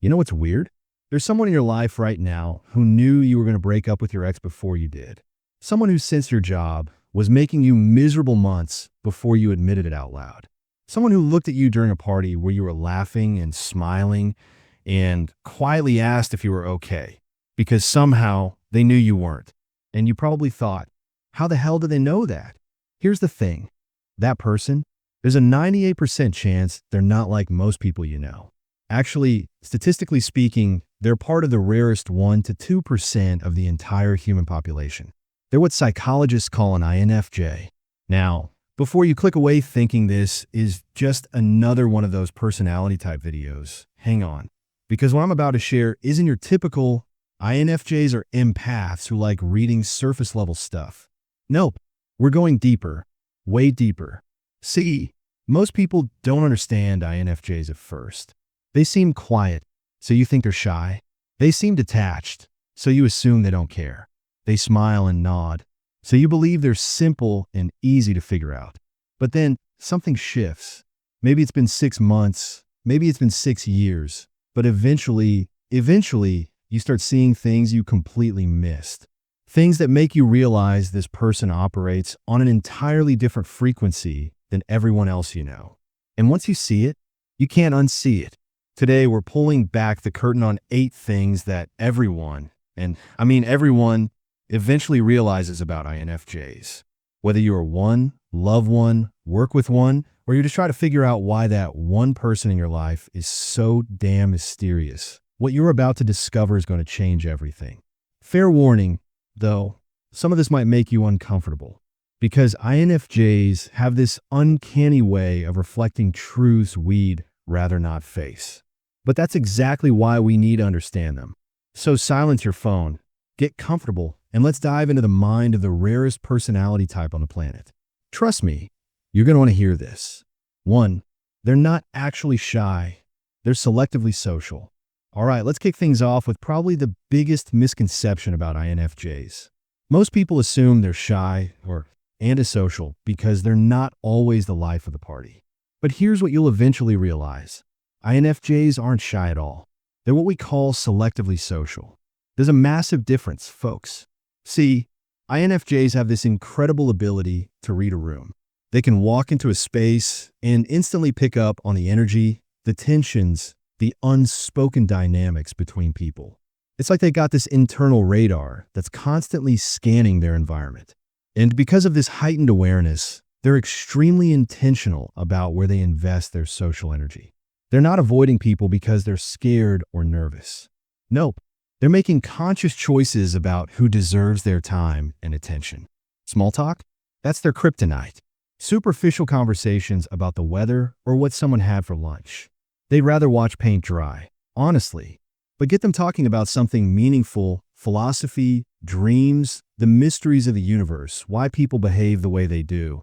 You know what's weird? There's someone in your life right now who knew you were going to break up with your ex before you did. Someone who sensed your job was making you miserable months before you admitted it out loud. Someone who looked at you during a party where you were laughing and smiling and quietly asked if you were okay because somehow they knew you weren't. And you probably thought, how the hell do they know that? Here's the thing. That person, there's a 98% chance they're not like most people you know. Actually, statistically speaking, they're part of the rarest 1 to 2% of the entire human population. They're what psychologists call an INFJ. Now, before you click away thinking this is just another one of those personality type videos, hang on. Because what I'm about to share isn't your typical INFJs or empaths who like reading surface level stuff. Nope, we're going deeper, way deeper. See, most people don't understand INFJs at first. They seem quiet, so you think they're shy. They seem detached, so you assume they don't care. They smile and nod, so you believe they're simple and easy to figure out. But then something shifts. Maybe it's been 6 months, maybe it's been 6 years, but eventually, you start seeing things you completely missed. Things that make you realize this person operates on an entirely different frequency than everyone else you know. And once you see it, you can't unsee it. Today, we're pulling back the curtain on 8 things that everyone, and I mean everyone, eventually realizes about INFJs. Whether you are one, love one, work with one, or you just try to figure out why that one person in your life is so damn mysterious, what you're about to discover is going to change everything. Fair warning, though, some of this might make you uncomfortable, because INFJs have this uncanny way of reflecting truths we'd rather not face. But that's exactly why we need to understand them. So silence your phone, get comfortable, and let's dive into the mind of the rarest personality type on the planet. Trust me, you're going to want to hear this. 1, they're not actually shy. They're selectively social. All right, let's kick things off with probably the biggest misconception about INFJs. Most people assume they're shy or antisocial because they're not always the life of the party. But here's what you'll eventually realize. INFJs aren't shy at all. They're what we call selectively social. There's a massive difference, folks. See, INFJs have this incredible ability to read a room. They can walk into a space and instantly pick up on the energy, the tensions, the unspoken dynamics between people. It's like they got this internal radar that's constantly scanning their environment. And because of this heightened awareness, they're extremely intentional about where they invest their social energy. They're not avoiding people because they're scared or nervous. Nope, they're making conscious choices about who deserves their time and attention. Small talk? That's their kryptonite. Superficial conversations about the weather or what someone had for lunch. They'd rather watch paint dry, honestly. But get them talking about something meaningful, philosophy, dreams, the mysteries of the universe, why people behave the way they do.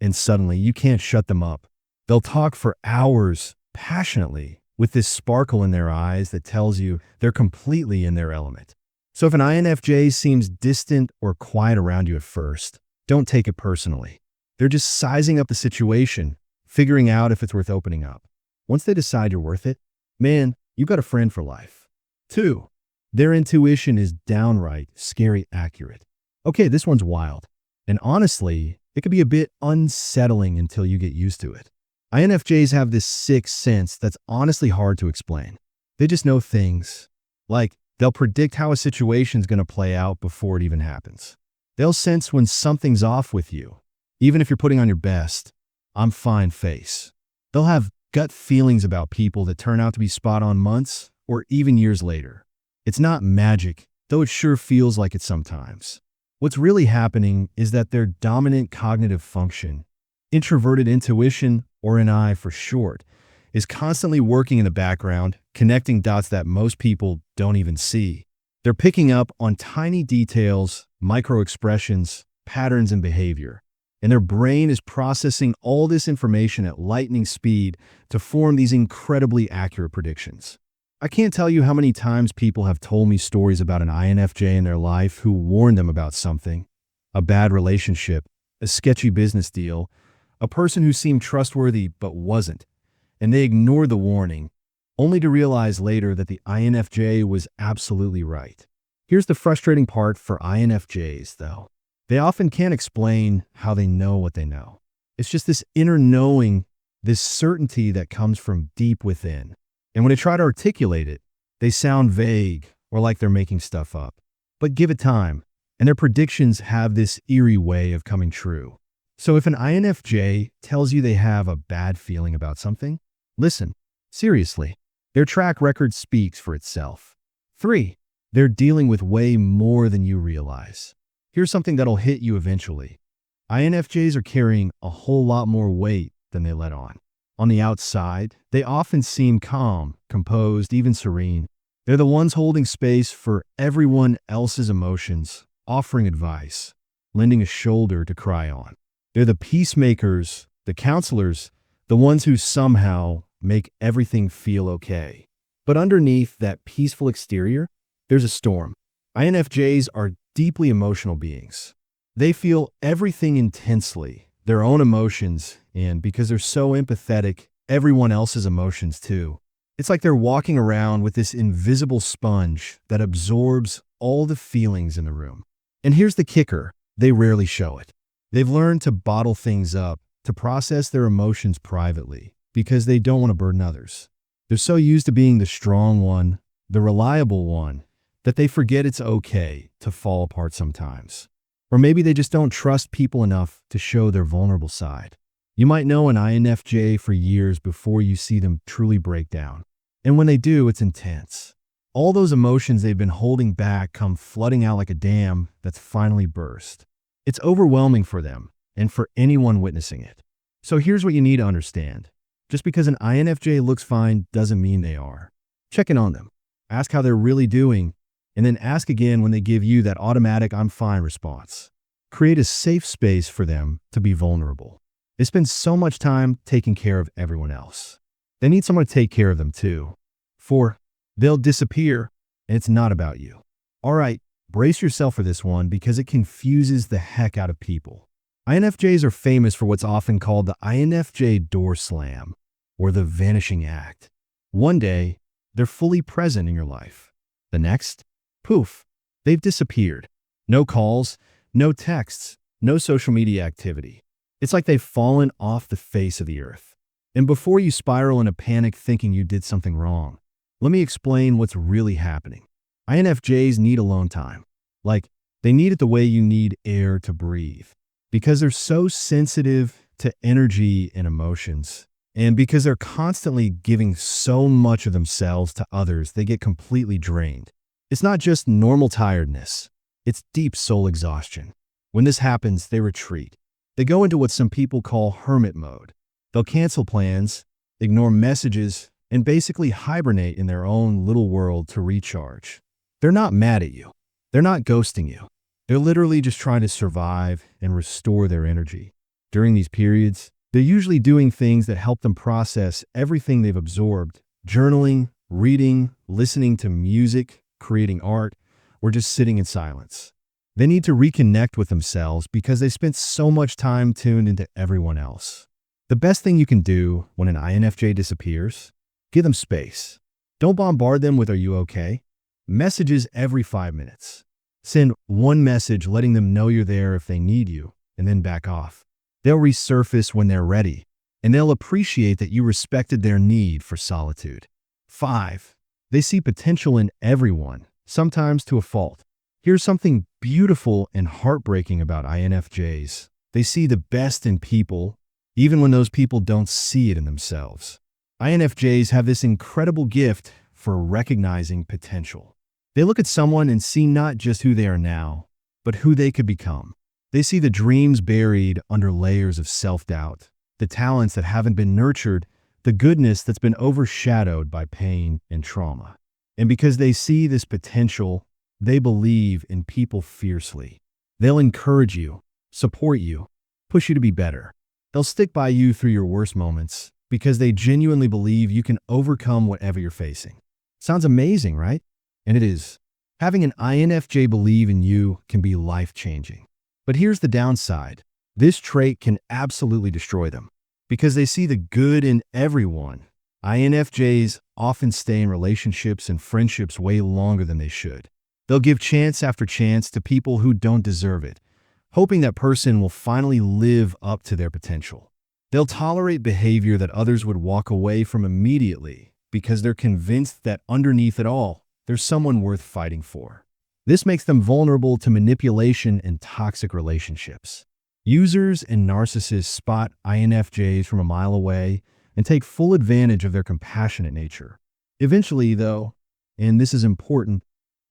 And suddenly, you can't shut them up. They'll talk for hours, passionately, with this sparkle in their eyes that tells you they're completely in their element. So if an INFJ seems distant or quiet around you at first, don't take it personally. They're just sizing up the situation, figuring out if it's worth opening up. Once they decide you're worth it, man, you've got a friend for life. 2, their intuition is downright scary accurate. Okay, this one's wild. And honestly, it can be a bit unsettling until you get used to it. INFJs have this sixth sense that's honestly hard to explain. They just know things. Like, they'll predict how a situation's going to play out before it even happens. They'll sense when something's off with you, even if you're putting on your best, I'm fine face. They'll have gut feelings about people that turn out to be spot on months or even years later. It's not magic, though it sure feels like it sometimes. What's really happening is that their dominant cognitive function, introverted intuition, or NI for short, is constantly working in the background, connecting dots that most people don't even see. They're picking up on tiny details, micro-expressions, patterns, and behavior. And their brain is processing all this information at lightning speed to form these incredibly accurate predictions. I can't tell you how many times people have told me stories about an INFJ in their life who warned them about something, a bad relationship, a sketchy business deal, a person who seemed trustworthy but wasn't, and they ignored the warning, only to realize later that the INFJ was absolutely right. Here's the frustrating part for INFJs, though. They often can't explain how they know what they know. It's just this inner knowing, this certainty that comes from deep within. And when they try to articulate it, they sound vague or like they're making stuff up. But give it time, and their predictions have this eerie way of coming true. So if an INFJ tells you they have a bad feeling about something, listen, seriously. Their track record speaks for itself. 3. They're dealing with way more than you realize. Here's something that'll hit you eventually. INFJs are carrying a whole lot more weight than they let on. On the outside, they often seem calm, composed, even serene. They're the ones holding space for everyone else's emotions, offering advice, lending a shoulder to cry on. They're the peacemakers, the counselors, the ones who somehow make everything feel okay. But underneath that peaceful exterior, there's a storm. INFJs are deeply emotional beings. They feel everything intensely, their own emotions, and because they're so empathetic, everyone else's emotions too. It's like they're walking around with this invisible sponge that absorbs all the feelings in the room. And here's the kicker, they rarely show it. They've learned to bottle things up, to process their emotions privately, because they don't want to burden others. They're so used to being the strong one, the reliable one, that they forget it's okay to fall apart sometimes. Or maybe they just don't trust people enough to show their vulnerable side. You might know an INFJ for years before you see them truly break down. And when they do, it's intense. All those emotions they've been holding back come flooding out like a dam that's finally burst. It's overwhelming for them and for anyone witnessing it. So here's what you need to understand. Just because an INFJ looks fine doesn't mean they are. Check in on them. Ask how they're really doing, and then ask again when they give you that automatic "I'm fine" response. Create a safe space for them to be vulnerable. They spend so much time taking care of everyone else. They need someone to take care of them too. 4. They'll disappear, and it's not about you. All right, brace yourself for this one because it confuses the heck out of people. INFJs are famous for what's often called the INFJ door slam, or the vanishing act. One day, they're fully present in your life. The next, poof, they've disappeared. No calls, no texts, no social media activity. It's like they've fallen off the face of the earth. And before you spiral in a panic thinking you did something wrong, let me explain what's really happening. INFJs need alone time. Like, they need it the way you need air to breathe. Because they're so sensitive to energy and emotions. And because they're constantly giving so much of themselves to others, they get completely drained. It's not just normal tiredness. It's deep soul exhaustion. When this happens, they retreat. They go into what some people call hermit mode. They'll cancel plans, ignore messages, and basically hibernate in their own little world to recharge. They're not mad at you. They're not ghosting you. They're literally just trying to survive and restore their energy. During these periods, they're usually doing things that help them process everything they've absorbed: journaling, reading, listening to music, creating art, or just sitting in silence. They need to reconnect with themselves because they spent so much time tuned into everyone else. The best thing you can do when an INFJ disappears? Give them space. Don't bombard them with "Are you okay?" Messages every 5 minutes. Send one message letting them know you're there if they need you, and then back off. They'll resurface when they're ready, and they'll appreciate that you respected their need for solitude. 5. They see potential in everyone, sometimes to a fault. Here's something beautiful and heartbreaking about INFJs. They see the best in people, even when those people don't see it in themselves. INFJs have this incredible gift for recognizing potential. They look at someone and see not just who they are now, but who they could become. They see the dreams buried under layers of self-doubt, the talents that haven't been nurtured, the goodness that's been overshadowed by pain and trauma. And because they see this potential, they believe in people fiercely. They'll encourage you, support you, push you to be better. They'll stick by you through your worst moments because they genuinely believe you can overcome whatever you're facing. Sounds amazing, right? And it is. Having an INFJ believe in you can be life-changing. But here's the downside. This trait can absolutely destroy them because they see the good in everyone, INFJs often stay in relationships and friendships way longer than they should. They'll give chance after chance to people who don't deserve it, hoping that person will finally live up to their potential. They'll tolerate behavior that others would walk away from immediately because they're convinced that underneath it all, there's someone worth fighting for. This makes them vulnerable to manipulation and toxic relationships. Users and narcissists spot INFJs from a mile away and take full advantage of their compassionate nature. Eventually, though, and this is important,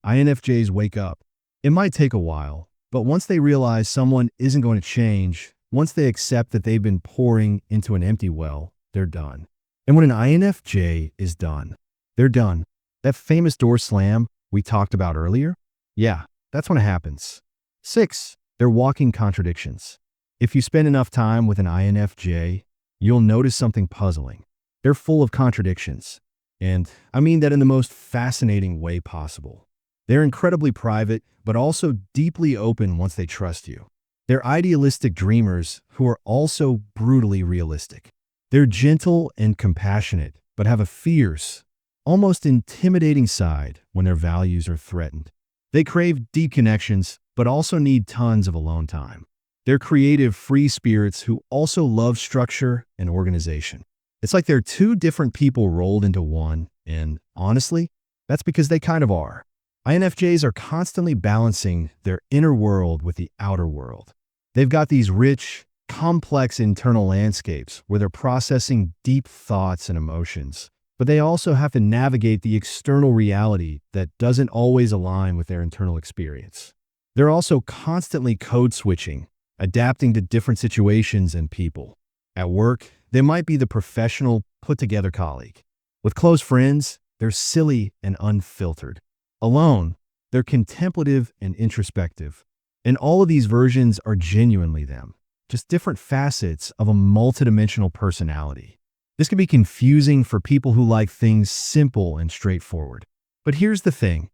INFJs wake up. It might take a while, but once they realize someone isn't going to change, once they accept that they've been pouring into an empty well, they're done. And when an INFJ is done, they're done. That famous door slam we talked about earlier? Yeah, that's when it happens. 6. They're walking contradictions. If you spend enough time with an INFJ, you'll notice something puzzling. They're full of contradictions. And I mean that in the most fascinating way possible. They're incredibly private, but also deeply open once they trust you. They're idealistic dreamers who are also brutally realistic. They're gentle and compassionate, but have a fierce, almost intimidating side when their values are threatened. They crave deep connections, but also need tons of alone time. They're creative, free spirits who also love structure and organization. It's like they're two different people rolled into one, and honestly, that's because they kind of are. INFJs are constantly balancing their inner world with the outer world. They've got these rich, complex internal landscapes where they're processing deep thoughts and emotions, but they also have to navigate the external reality that doesn't always align with their internal experience. They're also constantly code switching, adapting to different situations and people. At work, they might be the professional, put-together colleague. With close friends, they're silly and unfiltered. Alone, they're contemplative and introspective. And all of these versions are genuinely them, just different facets of a multidimensional personality. This can be confusing for people who like things simple and straightforward. But here's the thing.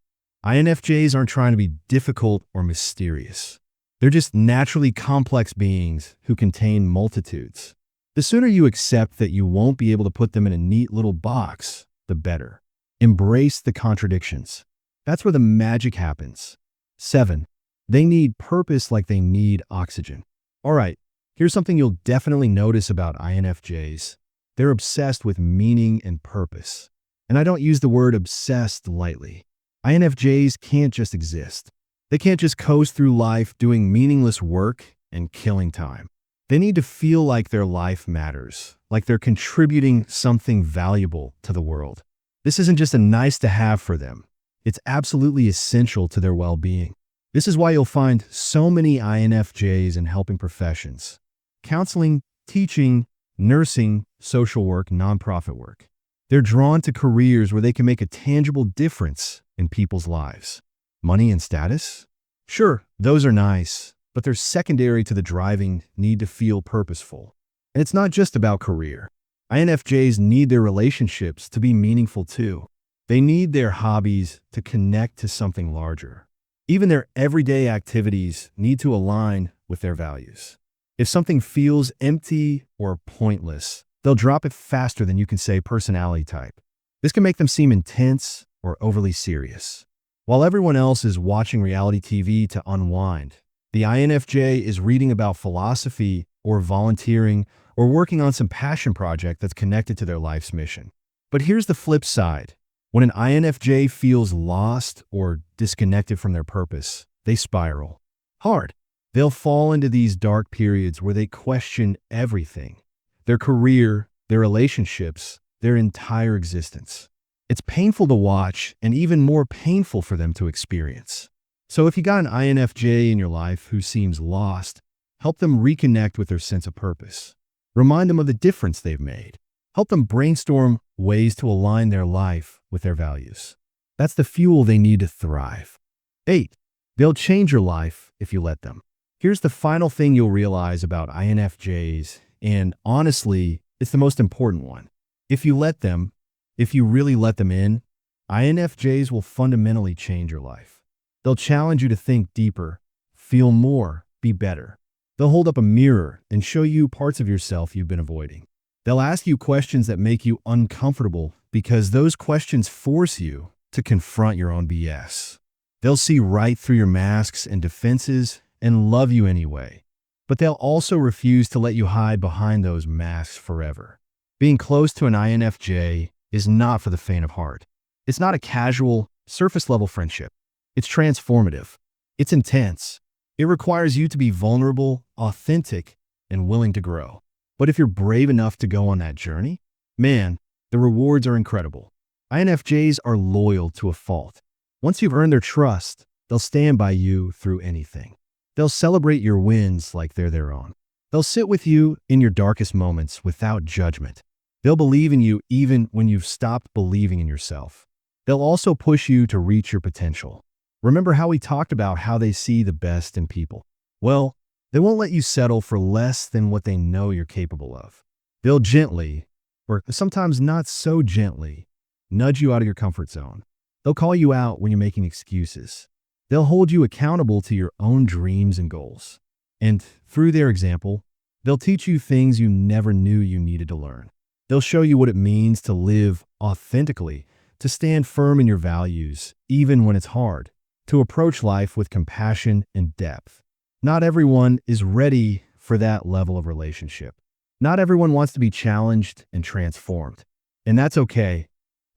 INFJs aren't trying to be difficult or mysterious. They're just naturally complex beings who contain multitudes. The sooner you accept that you won't be able to put them in a neat little box, the better. Embrace the contradictions. That's where the magic happens. 7. They need purpose like they need oxygen. All right, here's something you'll definitely notice about INFJs. They're obsessed with meaning and purpose. And I don't use the word obsessed lightly. INFJs can't just exist. They can't just coast through life doing meaningless work and killing time. They need to feel like their life matters, like they're contributing something valuable to the world. This isn't just a nice to have for them. It's absolutely essential to their well-being. This is why you'll find so many INFJs in helping professions: counseling, teaching, nursing, social work, nonprofit work. They're drawn to careers where they can make a tangible difference in people's lives. Money and status? Sure, those are nice, but they're secondary to the driving need to feel purposeful. And it's not just about career. INFJs need their relationships to be meaningful too. They need their hobbies to connect to something larger. Even their everyday activities need to align with their values. If something feels empty or pointless, they'll drop it faster than you can say personality type. This can make them seem intense or overly serious. While everyone else is watching reality TV to unwind, the INFJ is reading about philosophy or volunteering or working on some passion project that's connected to their life's mission. But here's the flip side. When an INFJ feels lost or disconnected from their purpose, they spiral hard. They'll fall into these dark periods where they question everything: their career, their relationships, their entire existence. It's painful to watch and even more painful for them to experience. So if you got an INFJ in your life who seems lost, help them reconnect with their sense of purpose. Remind them of the difference they've made. Help them brainstorm ways to align their life with their values. That's the fuel they need to thrive. 8. They'll change your life if you let them. Here's the final thing you'll realize about INFJs, and honestly, it's the most important one. If you let them, if you really let them in, INFJs will fundamentally change your life. They'll challenge you to think deeper, feel more, be better. They'll hold up a mirror and show you parts of yourself you've been avoiding. They'll ask you questions that make you uncomfortable because those questions force you to confront your own BS. They'll see right through your masks and defenses and love you anyway. But they'll also refuse to let you hide behind those masks forever. Being close to an INFJ is not for the faint of heart. It's not a casual, surface-level friendship. It's transformative. It's intense. It requires you to be vulnerable, authentic, and willing to grow. But if you're brave enough to go on that journey, man, the rewards are incredible. INFJs are loyal to a fault. Once you've earned their trust, they'll stand by you through anything. They'll celebrate your wins like they're their own. They'll sit with you in your darkest moments without judgment. They'll believe in you even when you've stopped believing in yourself. They'll also push you to reach your potential. Remember how we talked about how they see the best in people? Well, they won't let you settle for less than what they know you're capable of. They'll gently, or sometimes not so gently, nudge you out of your comfort zone. They'll call you out when you're making excuses. They'll hold you accountable to your own dreams and goals. And through their example, they'll teach you things you never knew you needed to learn. They'll show you what it means to live authentically, to stand firm in your values, even when it's hard, to approach life with compassion and depth. Not everyone is ready for that level of relationship. Not everyone wants to be challenged and transformed. And that's okay.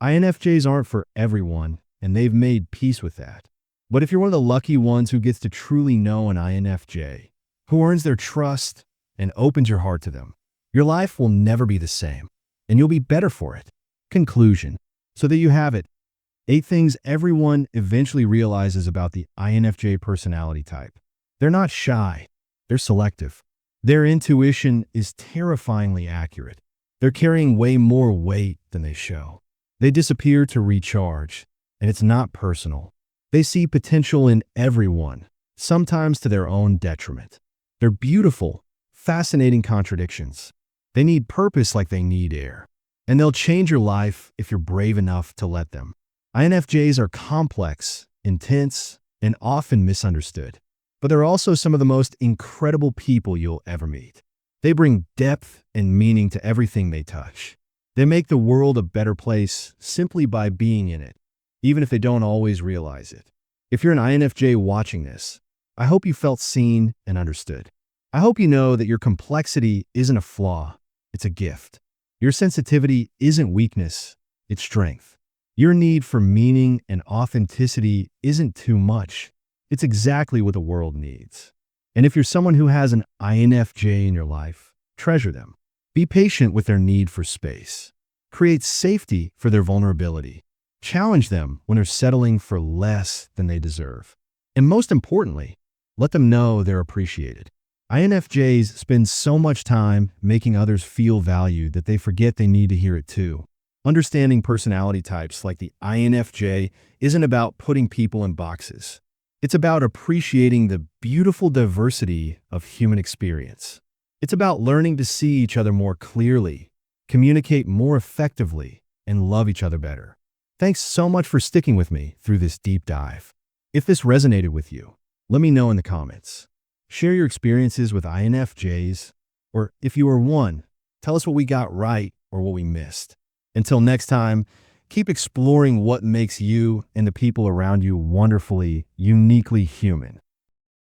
INFJs aren't for everyone, and they've made peace with that. But if you're one of the lucky ones who gets to truly know an INFJ, who earns their trust and opens your heart to them, your life will never be the same, and you'll be better for it. Conclusion. So that you have it. 8 things everyone eventually realizes about the INFJ personality type. They're not shy. They're selective. Their intuition is terrifyingly accurate. They're carrying way more weight than they show. They disappear to recharge, and it's not personal. They see potential in everyone, sometimes to their own detriment. They're beautiful, fascinating contradictions. They need purpose like they need air. And they'll change your life if you're brave enough to let them. INFJs are complex, intense, and often misunderstood. But they're also some of the most incredible people you'll ever meet. They bring depth and meaning to everything they touch. They make the world a better place simply by being in it, even if they don't always realize it. If you're an INFJ watching this, I hope you felt seen and understood. I hope you know that your complexity isn't a flaw, it's a gift. Your sensitivity isn't weakness, it's strength. Your need for meaning and authenticity isn't too much. It's exactly what the world needs. And if you're someone who has an INFJ in your life, treasure them. Be patient with their need for space. Create safety for their vulnerability. Challenge them when they're settling for less than they deserve. And most importantly, let them know they're appreciated. INFJs spend so much time making others feel valued that they forget they need to hear it too. Understanding personality types like the INFJ isn't about putting people in boxes. It's about appreciating the beautiful diversity of human experience. It's about learning to see each other more clearly, communicate more effectively, and love each other better. Thanks so much for sticking with me through this deep dive. If this resonated with you, let me know in the comments. Share your experiences with INFJs, or if you are one, tell us what we got right or what we missed. Until next time, keep exploring what makes you and the people around you wonderfully, uniquely human.